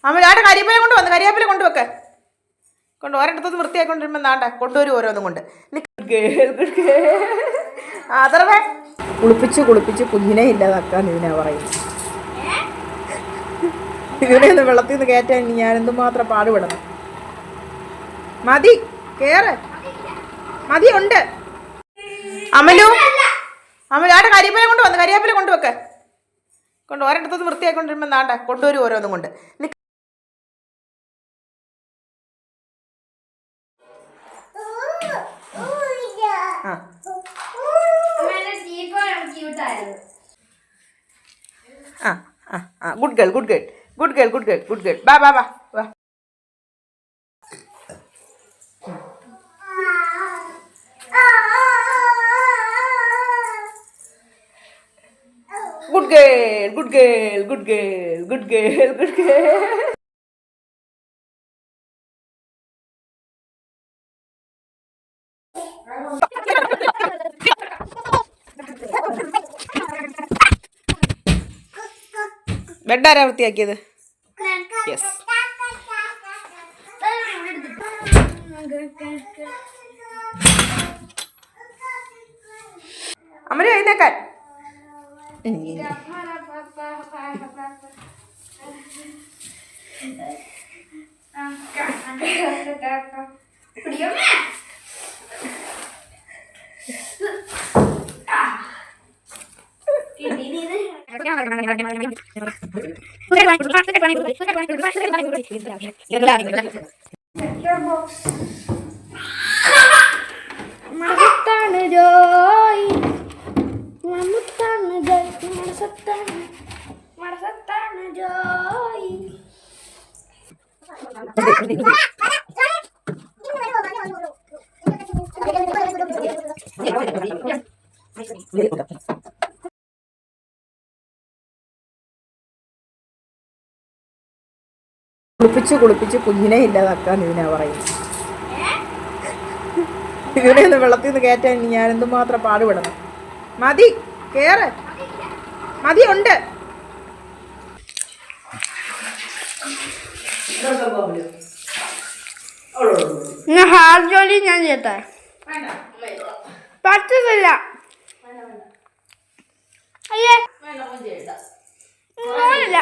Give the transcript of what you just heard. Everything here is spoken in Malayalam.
അമ്മ ആടെ കരിവേപ്പില കൊണ്ട് വന്ന് കരിവേപ്പില കൊണ്ടുവെക്ക് കൊണ്ട് ഓരോടത്തത് വൃത്തിയായിക്കൊണ്ടിരുമ്പോൾ നാണ്ട കൊണ്ടുവരും ഓരോന്നും കൊണ്ട് അതറവേ കുളിപ്പിച്ച് കുഞ്ഞിനെ ഇല്ലാതാക്കാന്ന് ഇതിനാ പറയുന്നത്. ഇതിനെ ഒന്ന് വെള്ളത്തിൽ നിന്ന് കയറ്റാൻ ഞാൻ എന്തുമാത്രം പാടുപെടണം. മതി കേറ് മതി ഉണ്ട്. അമലു ആടെ കരിവേപ്പില കൊണ്ട് വന്ന് കരിവേപ്പില കൊണ്ടുവെക്ക് കൊണ്ട് ഓരോടത്തത് വൃത്തിയായിക്കൊണ്ടിരുമ്പോൾ നാണ്ട കൊണ്ടുവരും ഓരോന്നും കൊണ്ട്. Good girl good girl good girl good girl good girl ബാ ബാ ബാ വാ. Good girl good girl good girl good girl good girl. ബെഡാരാ വൃത്തിയാക്കിയത്? യെസ്. അമ്മ എഴുന്നേക്കാൻ. മണസത്താണ് ജോയ് മണസത്താണ് ജോയ് മണസത്താണ് ജോയ്. കുളിപ്പിച്ച് കുഞ്ഞിനെ ഇല്ലാതാക്കാന്ന് ഇതിനാ പറയുന്നത്. ഇതിനെ ഒന്ന് വെള്ളത്തിൽ നിന്ന് കയറ്റാൻ ഞാൻ എന്തുമാത്രം പാടുപെടണം. മതി കേറ് മതി ഉണ്ട്. ഹാർഡ് ജോലി ഞാൻ ചെയ്യട്ടെ? പറ്റത്തില്ല. അയ്യേ ഇല്ല.